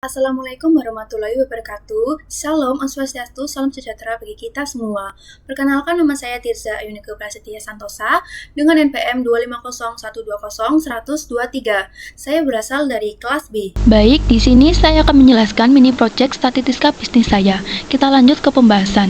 Assalamualaikum warahmatullahi wabarakatuh. Shalom, Om Swastiastu, salam sejahtera bagi kita semua. Perkenalkan, nama saya Tirza Ayunike Prasetya Santosa dengan NPM 250120123. Saya berasal dari kelas B. Baik, di sini saya akan menjelaskan mini project statistika bisnis saya. Kita lanjut ke pembahasan.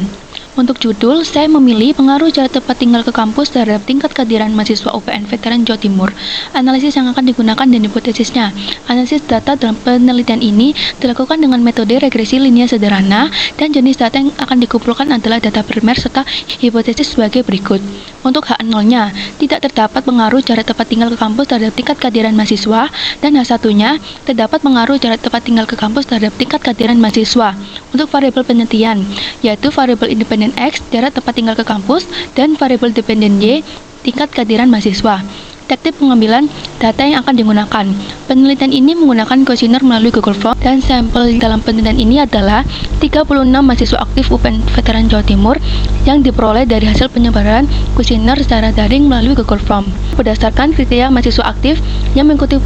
Untuk judul, saya memilih pengaruh jarak tempat tinggal ke kampus terhadap tingkat kehadiran mahasiswa UPN Veteran Jawa Timur. Analisis yang akan digunakan dan hipotesisnya. Analisis data dalam penelitian ini dilakukan dengan metode regresi linear sederhana dan jenis data yang akan dikumpulkan adalah data primer serta hipotesis sebagai berikut. Untuk H0-nya, tidak terdapat pengaruh jarak tempat tinggal ke kampus terhadap tingkat kehadiran mahasiswa, dan H1-nya, terdapat pengaruh jarak tempat tinggal ke kampus terhadap tingkat kehadiran mahasiswa. Untuk variabel penelitian, yaitu variabel independen X, jarak tempat tinggal ke kampus, dan variabel dependen Y, tingkat kehadiran mahasiswa. Teknik pengambilan data yang akan digunakan. Penelitian ini menggunakan kuesioner melalui Google Form, dan sampel dalam penelitian ini adalah 36 mahasiswa aktif UPN Veteran Jawa Timur yang diperoleh dari hasil penyebaran kuesioner secara daring melalui Google Form. Berdasarkan kriteria mahasiswa aktif yang mengikuti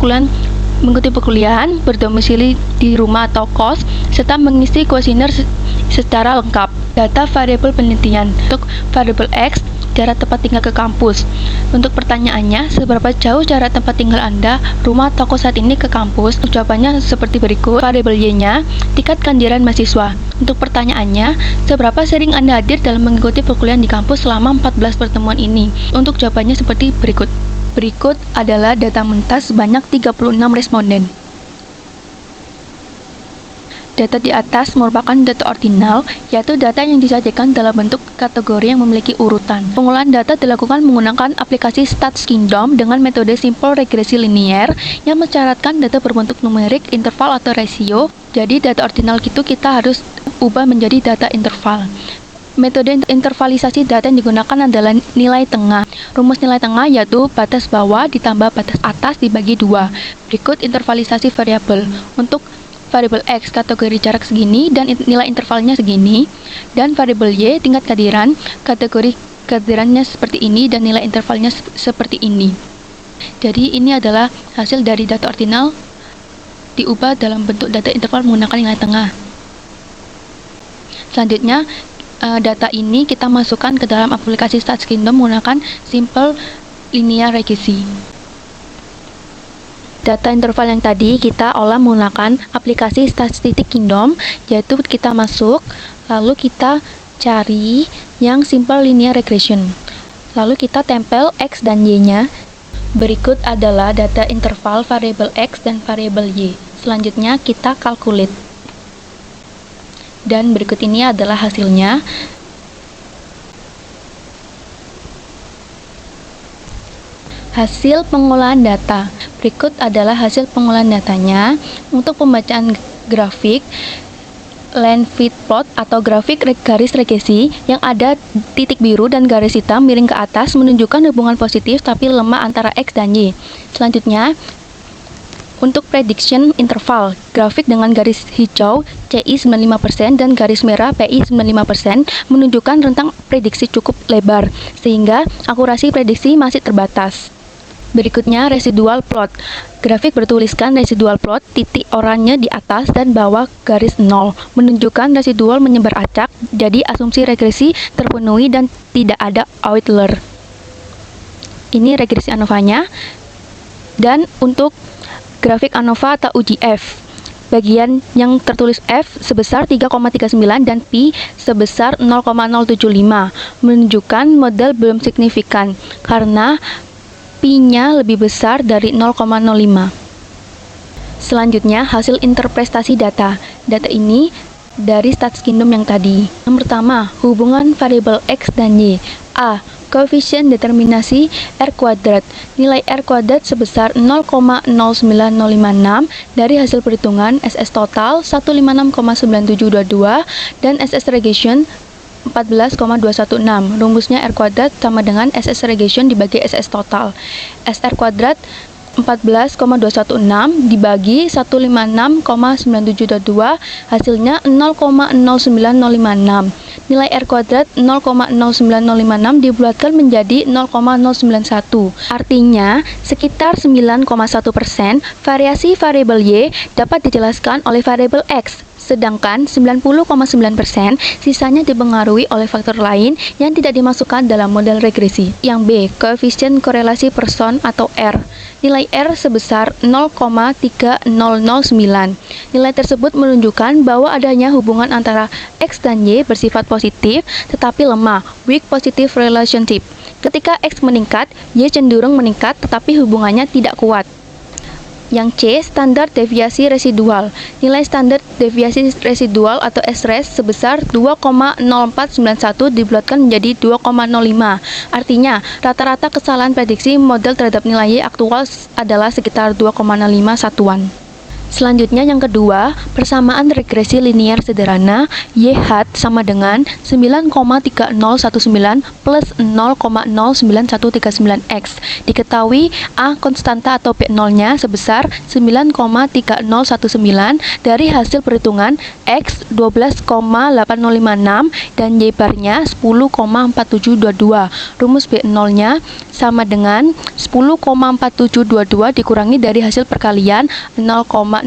perkuliahan, berdomisili di rumah atau kos, serta mengisi kuesioner secara lengkap. Data variabel penelitian. Untuk variabel X, jarak tempat tinggal ke kampus. Untuk pertanyaannya, seberapa jauh jarak tempat tinggal Anda, rumah atau kos saat ini ke kampus? Jawabannya seperti berikut. Variabel Y-nya, tingkat kehadiran mahasiswa. Untuk pertanyaannya, seberapa sering Anda hadir dalam mengikuti perkuliahan di kampus selama 14 pertemuan ini? Untuk jawabannya seperti berikut. Berikut adalah data mentas sebanyak 36 responden. Data di atas merupakan data ordinal, yaitu data yang disajikan dalam bentuk kategori yang memiliki urutan. Pengolahan data dilakukan menggunakan aplikasi StatsKingdom dengan metode simple regresi linear yang mensyaratkan data berbentuk numerik, interval, atau rasio. Jadi data ordinal gitu kita harus ubah menjadi data interval. Metode intervalisasi data yang digunakan adalah nilai tengah. Rumus nilai tengah yaitu batas bawah ditambah batas atas dibagi 2. Berikut intervalisasi variabel. Untuk variabel X kategori jarak segini dan nilai intervalnya segini, dan variabel Y tingkat kehadiran, kategori kehadirannya seperti ini dan nilai intervalnya seperti ini. Jadi ini adalah hasil dari data ordinal diubah dalam bentuk data interval menggunakan nilai tengah. Selanjutnya data ini kita masukkan ke dalam aplikasi StatsKingdom menggunakan simple linear regresi. Data interval yang tadi kita olah menggunakan aplikasi StatsKingdom, yaitu kita masuk, lalu kita cari yang simple linear regression. Lalu kita tempel X dan Y-nya. Berikut adalah data interval variabel X dan variabel Y. Selanjutnya kita calculate. Dan berikut ini adalah hasilnya. Hasil pengolahan data. Berikut adalah hasil pengolahan datanya. Untuk pembacaan grafik, line fit plot atau grafik garis regresi yang ada titik biru dan garis hitam miring ke atas menunjukkan hubungan positif tapi lemah antara X dan Y. Selanjutnya, untuk prediction interval, grafik dengan garis hijau CI 95% dan garis merah PI 95% menunjukkan rentang prediksi cukup lebar, sehingga akurasi prediksi masih terbatas. Berikutnya residual plot. Grafik bertuliskan residual plot, titik oranye di atas dan bawah garis 0, menunjukkan residual menyebar acak, jadi asumsi regresi terpenuhi dan tidak ada outlier. Ini regresi ANOVA-nya. Dan untuk grafik ANOVA atau UGF, bagian yang tertulis F sebesar 3,39 dan P sebesar 0,075, menunjukkan model belum signifikan karena P-nya lebih besar dari 0,05. Selanjutnya, hasil interpretasi data. Data ini dari StatsKingdom yang tadi. Yang pertama, hubungan variabel X dan Y. A. Koefisien determinasi R kuadrat. Nilai R kuadrat sebesar 0,09056 dari hasil perhitungan SS total 156,9722 dan SS regression 14,216. Rumusnya R kuadrat sama dengan SS regression dibagi SS total. SR kuadrat 14,216 dibagi 156,9722 hasilnya 0,09056. Nilai R kuadrat 0,09056 dibulatkan menjadi 0,091. Artinya, sekitar 9,1% variasi variabel Y dapat dijelaskan oleh variabel X. Sedangkan 90,9% sisanya dipengaruhi oleh faktor lain yang tidak dimasukkan dalam model regresi. Yang B, koefisien korelasi person atau R. Nilai R sebesar 0,3009. Nilai tersebut menunjukkan bahwa adanya hubungan antara X dan Y bersifat positif tetapi lemah, weak positive relationship. Ketika X meningkat, Y cenderung meningkat tetapi hubungannya tidak kuat. Yang C, standar deviasi residual. Nilai standar deviasi residual atau SRES sebesar 2,0491 dibulatkan menjadi 2,05. Artinya, rata-rata kesalahan prediksi model terhadap nilai Y aktual adalah sekitar 2,05 satuan. Selanjutnya yang kedua, persamaan regresi linier sederhana Y hat sama dengan 9,3019 plus 0,09139X. Diketahui A konstanta atau B0-nya sebesar 9,3019 dari hasil perhitungan X 12,8056 dan Y bar-nya 10,4722. Rumus B0-nya sama dengan 10,4722 dikurangi dari hasil perkalian 0,09139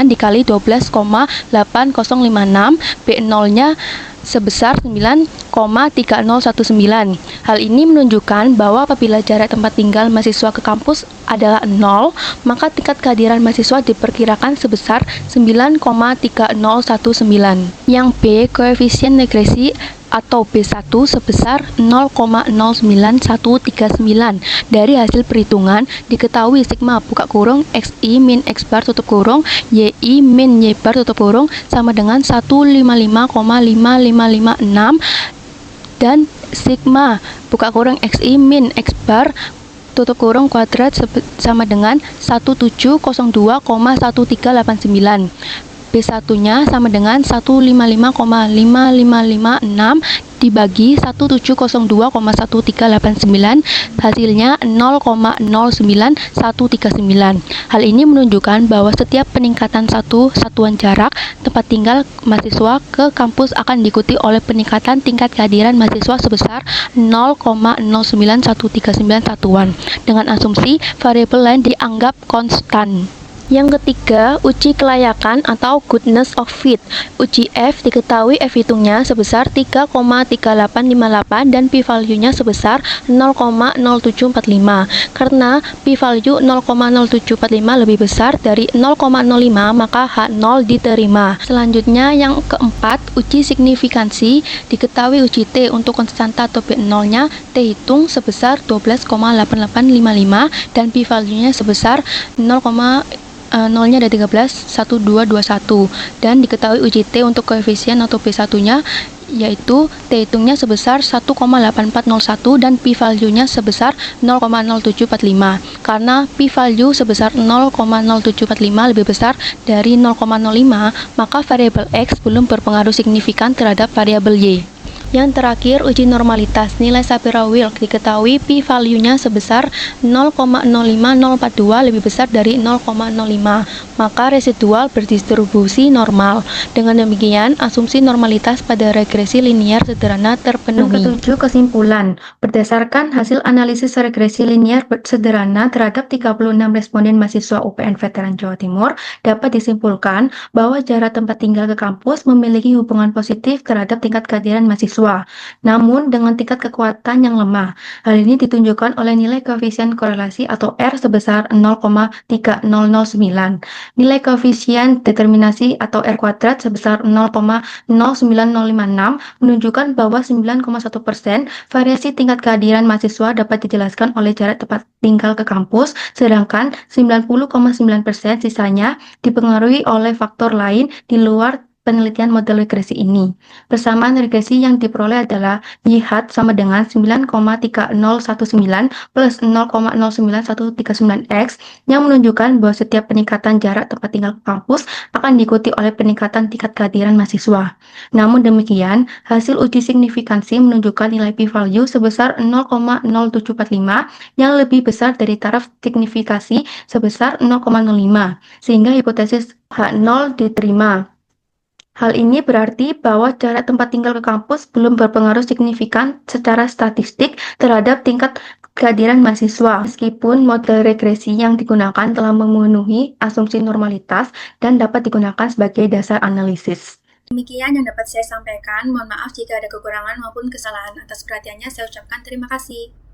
dikali 12,8056. B0-nya sebesar 9,3019. Hal ini menunjukkan bahwa apabila jarak tempat tinggal mahasiswa ke kampus adalah 0, maka tingkat kehadiran mahasiswa diperkirakan sebesar 9,3019. Yang B, koefisien regresi atau B1 sebesar 0,09139. Dari hasil perhitungan diketahui sigma buka kurung XI min X bar tutup kurung YI min Y bar tutup kurung sama dengan 155,5556 dan sigma buka kurung XI min X bar tutup kurung kuadrat sama dengan 1702,1389. B1-nya sama dengan 155,5556 dibagi 1702,1389 hasilnya 0,09139. Hal ini menunjukkan bahwa setiap peningkatan satu satuan jarak tempat tinggal mahasiswa ke kampus akan diikuti oleh peningkatan tingkat kehadiran mahasiswa sebesar 0,09139 satuan dengan asumsi variabel lain dianggap konstan. Yang ketiga, uji kelayakan atau goodness of fit. Uji F diketahui F hitungnya sebesar 3,3858 dan p-value-nya sebesar 0,0745. Karena p-value 0,0745 lebih besar dari 0,05, maka H0 diterima. Selanjutnya yang keempat, uji signifikansi. Diketahui uji T untuk konstanta atau B0-nya T hitung sebesar 12,8855 dan p-value-nya sebesar 0,0-nya ada 13,1221 dan diketahui uji T untuk koefisien atau B1-nya yaitu T hitungnya sebesar 1,8401 dan p-value-nya sebesar 0,0745. Karena p-value sebesar 0,0745 lebih besar dari 0,05, maka variabel X belum berpengaruh signifikan terhadap variabel Y. Yang terakhir, uji normalitas. Nilai Shapiro-Wilk diketahui p-value-nya sebesar 0,05042 lebih besar dari 0,05, maka residual berdistribusi normal. Dengan demikian, asumsi normalitas pada regresi linier sederhana terpenuhi. Yang ketujuh, kesimpulan. Berdasarkan hasil analisis regresi linier sederhana terhadap 36 responden mahasiswa UPN Veteran Jawa Timur, dapat disimpulkan bahwa jarak tempat tinggal ke kampus memiliki hubungan positif terhadap tingkat kehadiran mahasiswa. Namun dengan tingkat kekuatan yang lemah. Hal ini ditunjukkan oleh nilai koefisien korelasi atau R sebesar 0,3009. Nilai koefisien determinasi atau R kuadrat sebesar 0,09056 menunjukkan bahwa 9,1% variasi tingkat kehadiran mahasiswa dapat dijelaskan oleh jarak tempat tinggal ke kampus, sedangkan 90,9% sisanya dipengaruhi oleh faktor lain di luar penelitian model regresi ini. Persamaan regresi yang diperoleh adalah Y hat sama dengan 9,3019 plus 0,09139X yang menunjukkan bahwa setiap peningkatan jarak tempat tinggal ke kampus akan diikuti oleh peningkatan tingkat kehadiran mahasiswa. Namun demikian, hasil uji signifikansi menunjukkan nilai p-value sebesar 0,0745 yang lebih besar dari taraf signifikasi sebesar 0,05, sehingga hipotesis H0 diterima. Hal ini berarti bahwa jarak tempat tinggal ke kampus belum berpengaruh signifikan secara statistik terhadap tingkat kehadiran mahasiswa, meskipun model regresi yang digunakan telah memenuhi asumsi normalitas dan dapat digunakan sebagai dasar analisis. Demikian yang dapat saya sampaikan. Mohon maaf jika ada kekurangan maupun kesalahan. Atas perhatiannya saya ucapkan terima kasih.